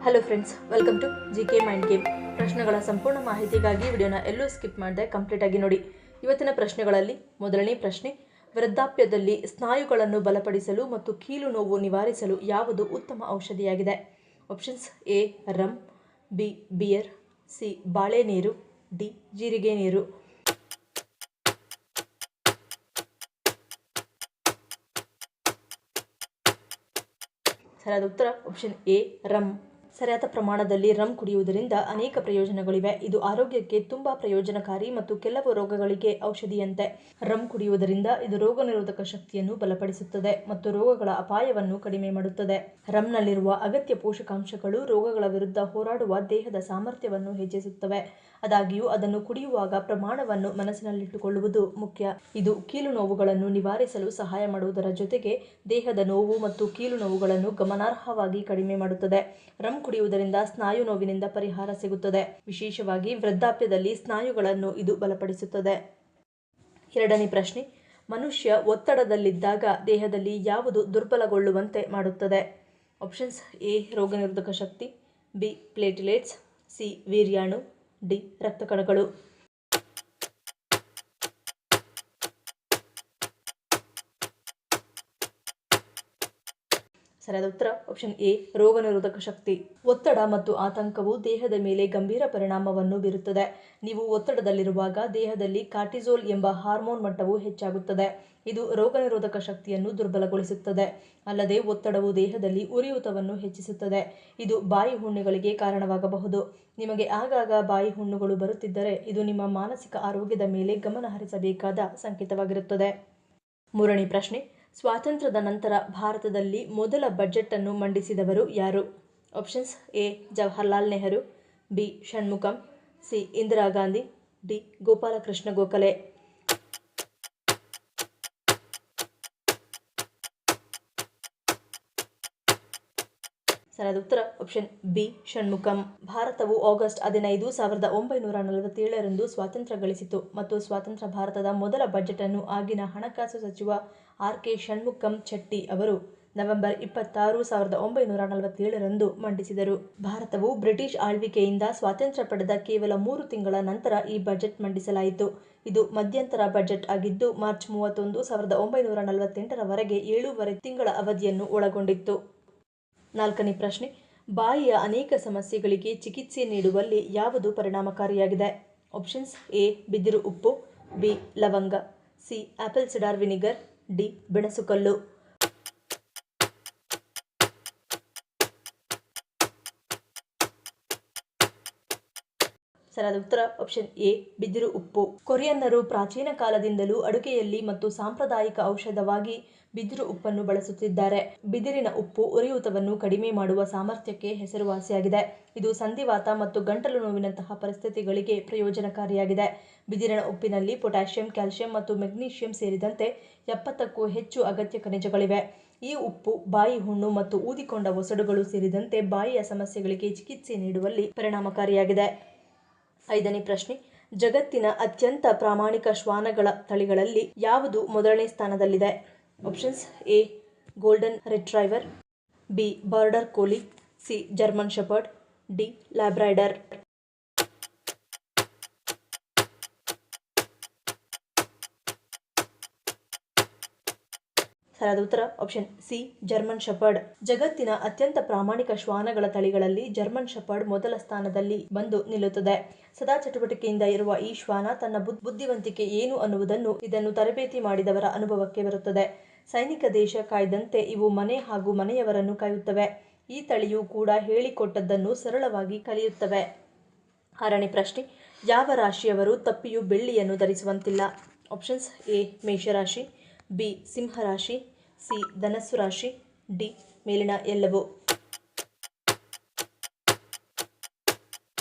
Hello friends, welcome to GK mind game. ಪ್ರಶ್ನೆಗಳ ಸಂಪೂರ್ಣ ಮಾಹಿತಿಗಾಗಿ ವಿಡಿಯೋನ ಎಲ್ಲೂ ಸ್ಕಿಪ್ ಮಾಡದೆ ಕಂಪ್ಲೀಟ್ ಆಗಿ ನೋಡಿ. ಇವತ್ತಿನ ಪ್ರಶ್ನೆಗಳಲ್ಲಿ ಮೊದಲನೇ ಪ್ರಶ್ನೆ, ವೃದ್ಧಾಪ್ಯದಲ್ಲಿ ಸ್ನಾಯುಗಳನ್ನು ಬಲಪಡಿಸಲು ಮತ್ತು ಕೀಲು ನೋವು ನಿವಾರಿಸಲು ಯಾವುದು ಉತ್ತಮ ಔಷಧಿಯಾಗಿದೆ? Options: A rum, B beer, C ಬಾಳೆ ನೀರು, ಡಿ ಜೀರಿಗೆ ನೀರು. ಸರಿಯಾದ ಉತ್ತರ ಆಪ್ಷನ್ ಎ ರಮ್. ಸರಿಯಾದ ಪ್ರಮಾಣದಲ್ಲಿ ರಮ್ ಕುಡಿಯುವುದರಿಂದ ಅನೇಕ ಪ್ರಯೋಜನಗಳಿವೆ. ಇದು ಆರೋಗ್ಯಕ್ಕೆ ತುಂಬಾ ಪ್ರಯೋಜನಕಾರಿ ಮತ್ತು ಕೆಲವು ರೋಗಗಳಿಗೆ ಔಷಧಿಯಂತೆ. ರಮ್ ಕುಡಿಯುವುದರಿಂದ ಇದು ರೋಗನಿರೋಧಕ ಶಕ್ತಿಯನ್ನು ಬಲಪಡಿಸುತ್ತದೆ ಮತ್ತು ರೋಗಗಳ ಅಪಾಯವನ್ನು ಕಡಿಮೆ ಮಾಡುತ್ತದೆ. ರಮ್ನಲ್ಲಿರುವ ಅಗತ್ಯ ಪೋಷಕಾಂಶಗಳು ರೋಗಗಳ ವಿರುದ್ಧ ಹೋರಾಡುವ ದೇಹದ ಸಾಮರ್ಥ್ಯವನ್ನು ಹೆಚ್ಚಿಸುತ್ತವೆ. ಆದಾಗ್ಯೂ ಅದನ್ನು ಕುಡಿಯುವಾಗ ಪ್ರಮಾಣವನ್ನು ಮನಸ್ಸಿನಲ್ಲಿಟ್ಟುಕೊಳ್ಳುವುದು ಮುಖ್ಯ. ಇದು ಕೀಲು ನೋವುಗಳನ್ನು ನಿವಾರಿಸಲು ಸಹಾಯ ಮಾಡುವುದರ ಜೊತೆಗೆ ದೇಹದ ನೋವು ಮತ್ತು ಕೀಲು ನೋವುಗಳನ್ನು ಗಮನಾರ್ಹವಾಗಿ ಕಡಿಮೆ ಮಾಡುತ್ತದೆ. ರಮ್ ಕುಡಿಯುವುದರಿಂದ ಸ್ನಾಯು ನೋವಿನಿಂದ ಪರಿಹಾರ ಸಿಗುತ್ತದೆ. ವಿಶೇಷವಾಗಿ ವೃದ್ಧಾಪ್ಯದಲ್ಲಿ ಸ್ನಾಯುಗಳನ್ನು ಇದು ಬಲಪಡಿಸುತ್ತದೆ. ಎರಡನೇ ಪ್ರಶ್ನೆ, ಮನುಷ್ಯ ಒತ್ತಡದಲ್ಲಿದ್ದಾಗ ದೇಹದಲ್ಲಿ ಯಾವುದು ದುರ್ಬಲಗೊಳ್ಳುವಂತೆ ಮಾಡುತ್ತದೆ? ಆಪ್ಷನ್ಸ್: ಎ ರೋಗನಿರೋಧಕ ಶಕ್ತಿ, ಬಿ ಪ್ಲೇಟ್ಲೆಟ್ಸ್, ಸಿ ವೀರ್ಯಾಣು, ಡಿ ರಕ್ತ ಕಣಗಳು. ಸರಿಯಾದ ಉತ್ತರ ಆಪ್ಷನ್ ಎ ರೋಗನಿರೋಧಕ ಶಕ್ತಿ. ಒತ್ತಡ ಮತ್ತು ಆತಂಕವು ದೇಹದ ಮೇಲೆ ಗಂಭೀರ ಪರಿಣಾಮವನ್ನು ಬೀರುತ್ತದೆ. ನೀವು ಒತ್ತಡದಲ್ಲಿರುವಾಗ ದೇಹದಲ್ಲಿ ಕಾರ್ಟಿಸೋಲ್ ಎಂಬ ಹಾರ್ಮೋನ್ ಮಟ್ಟವು ಹೆಚ್ಚಾಗುತ್ತದೆ. ಇದು ರೋಗನಿರೋಧಕ ಶಕ್ತಿಯನ್ನು ದುರ್ಬಲಗೊಳಿಸುತ್ತದೆ. ಅಲ್ಲದೆ ಒತ್ತಡವು ದೇಹದಲ್ಲಿ ಉರಿಯೂತವನ್ನು ಹೆಚ್ಚಿಸುತ್ತದೆ. ಇದು ಬಾಯಿ ಹುಣ್ಣುಗಳಿಗೆ ಕಾರಣವಾಗಬಹುದು. ನಿಮಗೆ ಆಗಾಗ ಬಾಯಿ ಹುಣ್ಣುಗಳು ಬರುತ್ತಿದ್ದರೆ ಇದು ನಿಮ್ಮ ಮಾನಸಿಕ ಆರೋಗ್ಯದ ಮೇಲೆ ಗಮನ ಹರಿಸಬೇಕಾದ ಸಂಕೇತವಾಗಿರುತ್ತದೆ. ಮೂರನೇ ಪ್ರಶ್ನೆ, ಸ್ವಾತಂತ್ರ್ಯದ ನಂತರ ಭಾರತದಲ್ಲಿ ಮೊದಲ ಬಜೆಟ್ ಅನ್ನು ಮಂಡಿಸಿದವರು ಯಾರು? Options: A Jawaharlal Nehru, B Shanmukham, C Indira Gandhi, D Gopalakrishna Gokhale. ಸರಿಯಾದ ಉತ್ತರ ಆಪ್ಷನ್ ಬಿ ಷಣ್ಮುಖಂ. ಭಾರತವು ಆಗಸ್ಟ್ 15, 1947 ಸ್ವಾತಂತ್ರ್ಯ ಗಳಿಸಿತು ಮತ್ತು ಸ್ವತಂತ್ರ ಭಾರತದ ಮೊದಲ ಬಜೆಟ್ ಅನ್ನು ಆಗಿನ ಹಣಕಾಸು ಸಚಿವ ಆರ್.ಕೆ. ಷಣ್ಮುಖಂ ಚೆಟ್ಟಿ ಅವರು ನವೆಂಬರ್ 26, 1947 ಮಂಡಿಸಿದರು. ಭಾರತವು ಬ್ರಿಟಿಷ್ ಆಳ್ವಿಕೆಯಿಂದ ಸ್ವಾತಂತ್ರ್ಯ ಪಡೆದ ಕೇವಲ 3 ತಿಂಗಳ ನಂತರ ಈ ಬಜೆಟ್ ಮಂಡಿಸಲಾಯಿತು. ಇದು ಮಧ್ಯಂತರ ಬಜೆಟ್ ಆಗಿದ್ದು ಮಾರ್ಚ್ 31, 1948 ವರೆಗೆ 7.5 ತಿಂಗಳ ಅವಧಿಯನ್ನು ಒಳಗೊಂಡಿತ್ತು. ನಾಲ್ಕನೇ ಪ್ರಶ್ನೆ, ಬಾಯಿಯ ಅನೇಕ ಸಮಸ್ಯೆಗಳಿಗೆ ಚಿಕಿತ್ಸೆ ನೀಡುವಲ್ಲಿ ಯಾವುದು ಪರಿಣಾಮಕಾರಿಯಾಗಿದೆ? ಆಪ್ಷನ್ಸ್: ಎ ಬಿದಿರು ಉಪ್ಪು, ಬಿ ಲವಂಗ, C apple cider vinegar, D ಬೆಣಸುಕಲ್ಲು. ಸರಿಯಾದ ಉತ್ತರ ಆಪ್ಷನ್ ಎ ಬಿದಿರು ಉಪ್ಪು. ಕೊರಿಯನ್ನರು ಪ್ರಾಚೀನ ಕಾಲದಿಂದಲೂ ಅಡುಗೆಯಲ್ಲಿ ಮತ್ತು ಸಾಂಪ್ರದಾಯಿಕ ಔಷಧವಾಗಿ ಬಿದಿರು ಉಪ್ಪನ್ನು ಬಳಸುತ್ತಿದ್ದಾರೆ. ಬಿದಿರಿನ ಉಪ್ಪು ಉರಿಯೂತವನ್ನು ಕಡಿಮೆ ಮಾಡುವ ಸಾಮರ್ಥ್ಯಕ್ಕೆ ಹೆಸರುವಾಸಿಯಾಗಿದೆ. ಇದು ಸಂಧಿವಾತ ಮತ್ತು ಗಂಟಲು ನೋವಿನಂತಹ ಪರಿಸ್ಥಿತಿಗಳಿಗೆ ಪ್ರಯೋಜನಕಾರಿಯಾಗಿದೆ. ಬಿದಿರಿನ ಉಪ್ಪಿನಲ್ಲಿ ಪೊಟ್ಯಾಷಿಯಂ, ಕ್ಯಾಲ್ಸಿಯಂ ಮತ್ತು ಮೆಗ್ನೀಷಿಯಂ ಸೇರಿದಂತೆ 70ಕ್ಕೂ ಹೆಚ್ಚು ಅಗತ್ಯ ಖನಿಜಗಳಿವೆ. ಈ ಉಪ್ಪು ಬಾಯಿ ಹುಣ್ಣು ಮತ್ತು ಊದಿಕೊಂಡ ಒಸಡುಗಳು ಸೇರಿದಂತೆ ಬಾಯಿಯ ಸಮಸ್ಯೆಗಳಿಗೆ ಚಿಕಿತ್ಸೆ ನೀಡುವಲ್ಲಿ ಪರಿಣಾಮಕಾರಿಯಾಗಿದೆ. ಐದನೇ ಪ್ರಶ್ನೆ, ಜಗತ್ತಿನ ಅತ್ಯಂತ ಪ್ರಾಮಾಣಿಕ ಶ್ವಾನಗಳ ತಳಿಗಳಲ್ಲಿ ಯಾವುದು ಮೊದಲನೇ ಸ್ಥಾನದಲ್ಲಿದೆ? Options: A golden retriever, B border collie, C German shepherd, D Labrador. ಸರಿಯಾದ ಉತ್ತರ ಆಪ್ಷನ್ ಸಿ ಜರ್ಮನ್ ಶೆಪರ್ಡ್. ಜಗತ್ತಿನ ಅತ್ಯಂತ ಪ್ರಾಮಾಣಿಕ ಶ್ವಾನಗಳ ತಳಿಗಳಲ್ಲಿ ಜರ್ಮನ್ ಶೆಪರ್ಡ್ ಮೊದಲ ಸ್ಥಾನದಲ್ಲಿ ಬಂದು ನಿಲ್ಲುತ್ತದೆ. ಸದಾ ಚಟುವಟಿಕೆಯಿಂದ ಇರುವ ಈ ಶ್ವಾನ ತನ್ನ ಬುದ್ಧಿವಂತಿಕೆ ಏನು ಅನ್ನುವುದನ್ನು ಇದನ್ನು ತರಬೇತಿ ಮಾಡಿದವರ ಅನುಭವಕ್ಕೆ ಬರುತ್ತದೆ. ಸೈನಿಕ ದೇಶ ಕಾಯ್ದಂತೆ ಇವು ಮನೆ ಹಾಗೂ ಮನೆಯವರನ್ನು ಕಾಯುತ್ತವೆ. ಈ ತಳಿಯು ಕೂಡ ಹೇಳಿಕೊಟ್ಟದ್ದನ್ನು ಸರಳವಾಗಿ ಕಲಿಯುತ್ತವೆ. ಆರನೇ ಪ್ರಶ್ನೆ, ಯಾವ ರಾಶಿಯವರು ತಪ್ಪಿಯೂ ಬೆಳ್ಳಿಯನ್ನು ಧರಿಸುವಂತಿಲ್ಲ? ಆಪ್ಷನ್ಸ್: ಎ ಮೇಷರಾಶಿ, ಬಿ ಸಿಂಹರಾಶಿ, ಸಿ ಧನಸ್ಸು ರಾಶಿ, ಡಿ ಮೇಲಿನ ಎಲ್ಲವೂ.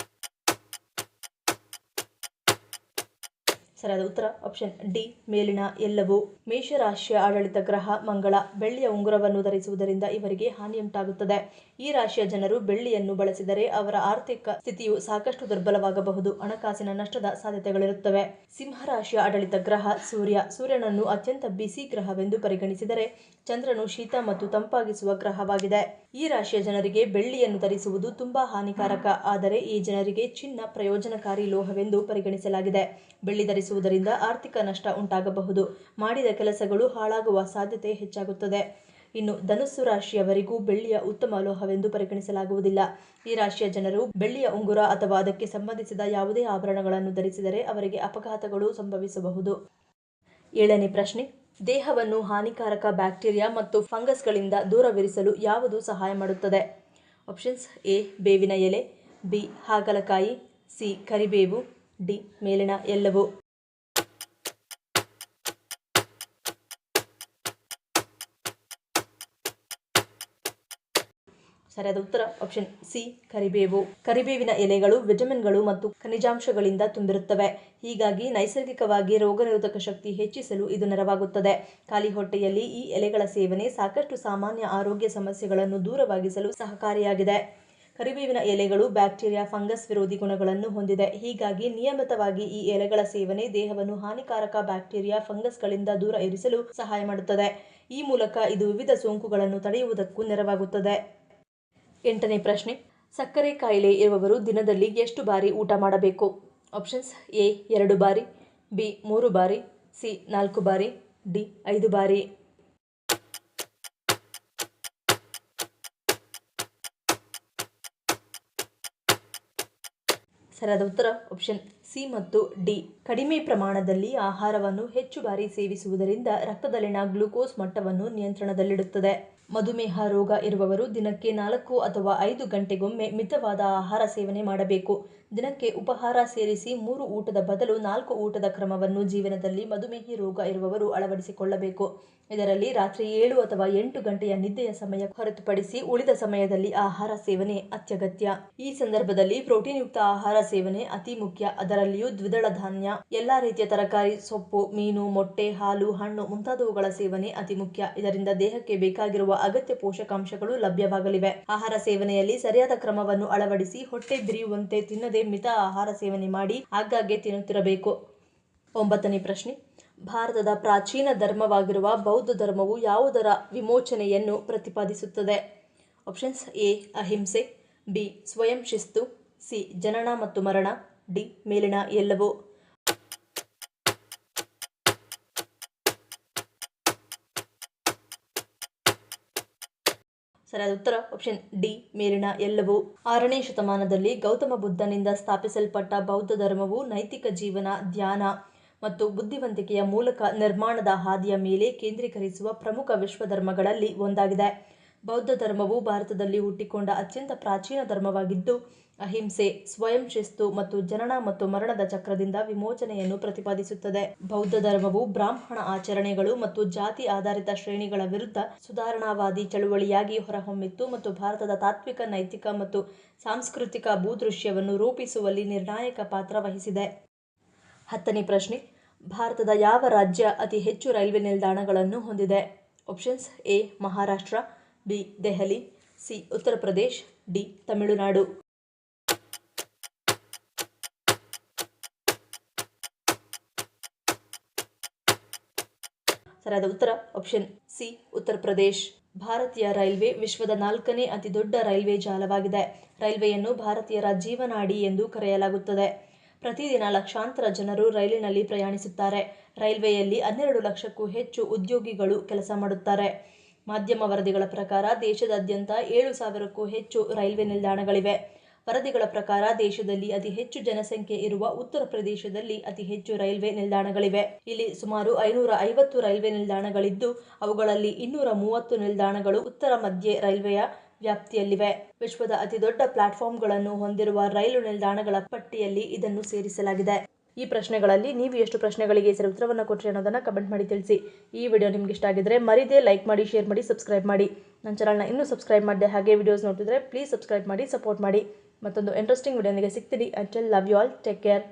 ಸರಿಯಾದ ಉತ್ತರ ಆಪ್ಷನ್ ಡಿ ಮೇಲಿನ ಎಲ್ಲವೂ. ಮೇಷರಾಶಿಯ ಆಡಳಿತ ಗ್ರಹ ಮಂಗಳ. ಬೆಳ್ಳಿಯ ಉಂಗುರವನ್ನು ಧರಿಸುವುದರಿಂದ ಇವರಿಗೆ ಹಾನಿಯುಂಟಾಗುತ್ತದೆ. ಈ ರಾಶಿಯ ಜನರು ಬೆಳ್ಳಿಯನ್ನು ಬಳಸಿದರೆ ಅವರ ಆರ್ಥಿಕ ಸ್ಥಿತಿಯು ಸಾಕಷ್ಟು ದುರ್ಬಲವಾಗಬಹುದು. ಹಣಕಾಸಿನ ನಷ್ಟದ ಸಾಧ್ಯತೆಗಳಿರುತ್ತವೆ. ಸಿಂಹರಾಶಿಯ ಆಡಳಿತ ಗ್ರಹ ಸೂರ್ಯ. ಸೂರ್ಯನನ್ನು ಅತ್ಯಂತ ಬಿಸಿ ಗ್ರಹವೆಂದು ಪರಿಗಣಿಸಿದರೆ ಚಂದ್ರನು ಶೀತ ಮತ್ತು ತಂಪಾಗಿಸುವ ಗ್ರಹವಾಗಿದೆ. ಈ ರಾಶಿಯ ಜನರಿಗೆ ಬೆಳ್ಳಿಯನ್ನು ಧರಿಸುವುದು ತುಂಬಾ ಹಾನಿಕಾರಕ. ಆದರೆ ಈ ಜನರಿಗೆ ಚಿನ್ನ ಪ್ರಯೋಜನಕಾರಿ ಲೋಹವೆಂದು ಪರಿಗಣಿಸಲಾಗಿದೆ. ಬೆಳ್ಳಿ ಧರಿಸುವುದರಿಂದ ಆರ್ಥಿಕ ನಷ್ಟ ಉಂಟಾಗಬಹುದು. ಮಾಡಿದ ಕೆಲಸಗಳು ಹಾಳಾಗುವ ಸಾಧ್ಯತೆ ಹೆಚ್ಚಾಗುತ್ತದೆ. ಇನ್ನು ಧನುಸ್ಸು ರಾಶಿಯವರಿಗೂ ಬೆಳ್ಳಿಯ ಉತ್ತಮ ಲೋಹವೆಂದು ಪರಿಗಣಿಸಲಾಗುವುದಿಲ್ಲ. ಈ ರಾಶಿಯ ಜನರು ಬೆಳ್ಳಿಯ ಉಂಗುರ ಅಥವಾ ಅದಕ್ಕೆ ಸಂಬಂಧಿಸಿದ ಯಾವುದೇ ಆಭರಣಗಳನ್ನು ಧರಿಸಿದರೆ ಅವರಿಗೆ ಅಪಘಾತಗಳು ಸಂಭವಿಸಬಹುದು. 7ನೇ ಪ್ರಶ್ನೆ. ದೇಹವನ್ನು ಹಾನಿಕಾರಕ ಬ್ಯಾಕ್ಟೀರಿಯಾ ಮತ್ತು ಫಂಗಸ್ಗಳಿಂದ ದೂರವಿರಿಸಲು ಯಾವುದು ಸಹಾಯ ಮಾಡುತ್ತದೆ? ಆಪ್ಷನ್ಸ್ ಎ ಬೇವಿನ ಎಲೆ, ಬಿ ಹಾಗಲಕಾಯಿ, ಸಿ ಕರಿಬೇವು, ಡಿ ಮೇಲಿನ ಎಲ್ಲವೂ. ಸರಿಯಾದ ಉತ್ತರ ಆಪ್ಷನ್ ಸಿ ಕರಿಬೇವು. ಕರಿಬೇವಿನ ಎಲೆಗಳು ವಿಟಮಿನ್ಗಳು ಮತ್ತು ಖನಿಜಾಂಶಗಳಿಂದ ತುಂಬಿರುತ್ತವೆ. ಹೀಗಾಗಿ ನೈಸರ್ಗಿಕವಾಗಿ ರೋಗನಿರೋಧಕ ಶಕ್ತಿ ಹೆಚ್ಚಿಸಲು ಇದು ನೆರವಾಗುತ್ತದೆ. ಖಾಲಿ ಹೊಟ್ಟೆಯಲ್ಲಿ ಈ ಎಲೆಗಳ ಸೇವನೆ ಸಾಕಷ್ಟು ಸಾಮಾನ್ಯ ಆರೋಗ್ಯ ಸಮಸ್ಯೆಗಳನ್ನು ದೂರವಾಗಿಸಲು ಸಹಕಾರಿಯಾಗಿದೆ. ಕರಿಬೇವಿನ ಎಲೆಗಳು ಬ್ಯಾಕ್ಟೀರಿಯಾ, ಫಂಗಸ್ ವಿರೋಧಿ ಗುಣಗಳನ್ನು ಹೊಂದಿದೆ. ಹೀಗಾಗಿ ನಿಯಮಿತವಾಗಿ ಈ ಎಲೆಗಳ ಸೇವನೆ ದೇಹವನ್ನು ಹಾನಿಕಾರಕ ಬ್ಯಾಕ್ಟೀರಿಯಾ, ಫಂಗಸ್ಗಳಿಂದ ದೂರ ಇರಿಸಲು ಸಹಾಯ ಮಾಡುತ್ತದೆ. ಈ ಮೂಲಕ ಇದು ವಿವಿಧ ಸೋಂಕುಗಳನ್ನು ತಡೆಯುವುದಕ್ಕೂ ನೆರವಾಗುತ್ತದೆ. 8ನೇ ಪ್ರಶ್ನೆ. ಸಕ್ಕರೆ ಕಾಯಿಲೆ ಇರುವವರು ದಿನದಲ್ಲಿ ಎಷ್ಟು ಬಾರಿ ಊಟ ಮಾಡಬೇಕು? ಆಪ್ಷನ್ಸ್ ಎ 2 ಬಾರಿ, ಬಿ 3 ಬಾರಿ, ಸಿ 4 ಬಾರಿ, ಡಿ 5 ಬಾರಿ. ಸರಿಯಾದ ಉತ್ತರ ಆಪ್ಷನ್ ಸಿ ಮತ್ತು ಡಿ. ಕಡಿಮೆ ಪ್ರಮಾಣದಲ್ಲಿ ಆಹಾರವನ್ನು ಹೆಚ್ಚು ಬಾರಿ ಸೇವಿಸುವುದರಿಂದ ರಕ್ತದಲ್ಲಿನ ಗ್ಲೂಕೋಸ್ ಮಟ್ಟವನ್ನು ನಿಯಂತ್ರಣದಲ್ಲಿಡುತ್ತದೆ. ಮಧುಮೇಹ ರೋಗ ಇರುವವರು ದಿನಕ್ಕೆ 4 ಅಥವಾ 5 ಗಂಟೆಗೊಮ್ಮೆ ಮಿತವಾದ ಆಹಾರ ಸೇವನೆ ಮಾಡಬೇಕು. ದಿನಕ್ಕೆ ಉಪಹಾರ ಸೇರಿಸಿ 3 ಊಟದ ಬದಲು 4 ಊಟದ ಕ್ರಮವನ್ನು ಜೀವನದಲ್ಲಿ ಮಧುಮೇಹಿ ರೋಗ ಇರುವವರು ಅಳವಡಿಸಿಕೊಳ್ಳಬೇಕು. ಇದರಲ್ಲಿ ರಾತ್ರಿ 7 ಅಥವಾ 8 ಗಂಟೆಯ ನಿದ್ದೆಯ ಸಮಯ ಹೊರತುಪಡಿಸಿ ಉಳಿದ ಸಮಯದಲ್ಲಿ ಆಹಾರ ಸೇವನೆ ಅತ್ಯಗತ್ಯ. ಈ ಸಂದರ್ಭದಲ್ಲಿ ಪ್ರೋಟೀನ್ಯುಕ್ತ ಆಹಾರ ಸೇವನೆ ಅತಿ ಮುಖ್ಯ. ಅದರಲ್ಲಿಯೂ ದ್ವಿದಳ ಧಾನ್ಯ, ಎಲ್ಲಾ ರೀತಿಯ ತರಕಾರಿ, ಸೊಪ್ಪು, ಮೀನು, ಮೊಟ್ಟೆ, ಹಾಲು, ಹಣ್ಣು ಮುಂತಾದವುಗಳ ಸೇವನೆ ಅತಿ ಮುಖ್ಯ. ಇದರಿಂದ ದೇಹಕ್ಕೆ ಬೇಕಾಗಿರುವ ಅಗತ್ಯ ಪೋಷಕಾಂಶಗಳು ಲಭ್ಯವಾಗಲಿವೆ. ಆಹಾರ ಸೇವನೆಯಲ್ಲಿ ಸರಿಯಾದ ಕ್ರಮವನ್ನು ಅಳವಡಿಸಿ ಹೊಟ್ಟೆ ಬಿರಿಯುವಂತೆ ತಿನ್ನದೆ ಮಿತ ಆಹಾರ ಸೇವನೆ ಮಾಡಿ ಆಗಾಗ್ಗೆ ತಿನ್ನುತ್ತಿರಬೇಕು. 9ನೇ ಪ್ರಶ್ನೆ. ಭಾರತದ ಪ್ರಾಚೀನ ಧರ್ಮವಾಗಿರುವ ಬೌದ್ಧ ಧರ್ಮವು ಯಾವುದರ ವಿಮೋಚನೆಯನ್ನು ಪ್ರತಿಪಾದಿಸುತ್ತದೆ? ಆಪ್ಷನ್ಸ್ ಎ ಅಹಿಂಸೆ, ಬಿ ಸ್ವಯಂ ಶಿಸ್ತು, ಸಿ ಜನನ ಮತ್ತು ಮರಣ, ಡಿ ಮೇಲಿನ ಎಲ್ಲವೂ. ಸರಿಯಾದ ಉತ್ತರ ಆಪ್ಷನ್ ಡಿ ಮೇಲಿನ ಎಲ್ಲವೂ. 6ನೇ ಶತಮಾನದಲ್ಲಿ ಗೌತಮ ಬುದ್ಧನಿಂದ ಸ್ಥಾಪಿಸಲ್ಪಟ್ಟ ಬೌದ್ಧ ಧರ್ಮವು ನೈತಿಕ ಜೀವನ, ಧ್ಯಾನ ಮತ್ತು ಬುದ್ಧಿವಂತಿಕೆಯ ಮೂಲಕ ನಿರ್ಮಾಣದ ಹಾದಿಯ ಮೇಲೆ ಕೇಂದ್ರೀಕರಿಸುವ ಪ್ರಮುಖ ವಿಶ್ವಧರ್ಮಗಳಲ್ಲಿ ಒಂದಾಗಿದೆ. ಬೌದ್ಧ ಧರ್ಮವು ಭಾರತದಲ್ಲಿ ಹುಟ್ಟಿಕೊಂಡ ಅತ್ಯಂತ ಪ್ರಾಚೀನ ಧರ್ಮವಾಗಿದ್ದು, ಅಹಿಂಸೆ, ಸ್ವಯಂ ಶಿಸ್ತು ಮತ್ತು ಜನನ ಮತ್ತು ಮರಣದ ಚಕ್ರದಿಂದ ವಿಮೋಚನೆಯನ್ನು ಪ್ರತಿಪಾದಿಸುತ್ತದೆ. ಬೌದ್ಧ ಧರ್ಮವು ಬ್ರಾಹ್ಮಣ ಆಚರಣೆಗಳು ಮತ್ತು ಜಾತಿ ಆಧಾರಿತ ಶ್ರೇಣಿಗಳ ವಿರುದ್ಧ ಸುಧಾರಣಾವಾದಿ ಚಳುವಳಿಯಾಗಿ ಹೊರಹೊಮ್ಮಿತು ಮತ್ತು ಭಾರತದ ತಾತ್ವಿಕ, ನೈತಿಕ ಮತ್ತು ಸಾಂಸ್ಕೃತಿಕ ಭೂದೃಶ್ಯವನ್ನು ರೂಪಿಸುವಲ್ಲಿ ನಿರ್ಣಾಯಕ ಪಾತ್ರ ವಹಿಸಿದೆ. 10ನೇ ಪ್ರಶ್ನೆ. ಭಾರತದ ಯಾವ ರಾಜ್ಯ ಅತಿ ಹೆಚ್ಚು ರೈಲ್ವೆ ನಿಲ್ದಾಣಗಳನ್ನು ಹೊಂದಿದೆ? Options A Maharashtra, B Delhi, C Uttar Pradesh, D Tamil Nadu. ಸರಿಯಾದ ಉತ್ತರ ಆಪ್ಷನ್ ಸಿ ಉತ್ತರ ಪ್ರದೇಶ್. ಭಾರತೀಯ ರೈಲ್ವೆ ವಿಶ್ವದ 4ನೇ ಅತಿ ದೊಡ್ಡ ರೈಲ್ವೆ ಜಾಲವಾಗಿದೆ. ರೈಲ್ವೆಯನ್ನು ಭಾರತೀಯರ ಜೀವನಾಡಿ ಎಂದು ಕರೆಯಲಾಗುತ್ತದೆ. ಪ್ರತಿದಿನ ಲಕ್ಷಾಂತರ ಜನರು ರೈಲಿನಲ್ಲಿ ಪ್ರಯಾಣಿಸುತ್ತಾರೆ. ರೈಲ್ವೆಯಲ್ಲಿ 12 ಲಕ್ಷಕ್ಕೂ ಹೆಚ್ಚು ಉದ್ಯೋಗಿಗಳು ಕೆಲಸ ಮಾಡುತ್ತಾರೆ. ಮಾಧ್ಯಮ ವರದಿಗಳ ಪ್ರಕಾರ ದೇಶದಾದ್ಯಂತ 7,000ಕ್ಕೂ ಹೆಚ್ಚು ರೈಲ್ವೆ ನಿಲ್ದಾಣಗಳಿವೆ. ವರದಿಗಳ ಪ್ರಕಾರ ದೇಶದಲ್ಲಿ ಅತಿ ಹೆಚ್ಚು ಜನಸಂಖ್ಯೆ ಇರುವ ಉತ್ತರ ಪ್ರದೇಶದಲ್ಲಿ ಅತಿ ಹೆಚ್ಚು ರೈಲ್ವೆ ನಿಲ್ದಾಣಗಳಿವೆ. ಇಲ್ಲಿ ಸುಮಾರು 550 ರೈಲ್ವೆ ನಿಲ್ದಾಣಗಳಿದ್ದು, ಅವುಗಳಲ್ಲಿ 230 ನಿಲ್ದಾಣಗಳು ಉತ್ತರ ಮಧ್ಯ ರೈಲ್ವೆಯ ವ್ಯಾಪ್ತಿಯಲ್ಲಿವೆ. ವಿಶ್ವದ ಅತಿದೊಡ್ಡ ಪ್ಲಾಟ್ಫಾರ್ಮ್ಗಳನ್ನು ಹೊಂದಿರುವ ರೈಲು ನಿಲ್ದಾಣಗಳ ಪಟ್ಟಿಯಲ್ಲಿ ಇದನ್ನು ಸೇರಿಸಲಾಗಿದೆ. ಈ ಪ್ರಶ್ನೆಗಳಲ್ಲಿ ನೀವು ಎಷ್ಟು ಪ್ರಶ್ನೆಗಳಿಗೆ ಸರಿ ಉತ್ತರವನ್ನು ಕೊಟ್ಟರೆ ಅನ್ನೋದನ್ನು ಕಮೆಂಟ್ ಮಾಡಿ ತಿಳಿಸಿ. ಈ ವಿಡಿಯೋ ನಿಮ್ಗೆ ಇಷ್ಟ ಆಗಿದ್ರೆ ಮರಿದೇ ಲೈಕ್ ಮಾಡಿ, ಶೇರ್ ಮಾಡಿ, ಸಬ್ಸ್ಕ್ರೈಬ್ ಮಾಡಿ. ನನ್ನ ಚಾನಲ್ನ ಇನ್ನೂ ಸಬ್ಸ್ಕ್ರೈಬ್ ಮಾಡಿದೆ ಹಾಗೆ ವಿಡಿಯೋಸ್ ನೋಡ್ತಿದ್ರೆ ಪ್ಲೀಸ್ ಸಬ್ಸ್ಕ್ರೈಬ್ ಮಾಡಿ, ಸಪೋರ್ಟ್ ಮಾಡಿ. ಮತ್ತೊಂದು ಇಂಟ್ರೆಸ್ಟಿಂಗ್ ವಿಡಿಯೋನಿಗೆ ಸಿಗ್ತೀನಿ. Until love you all, take care.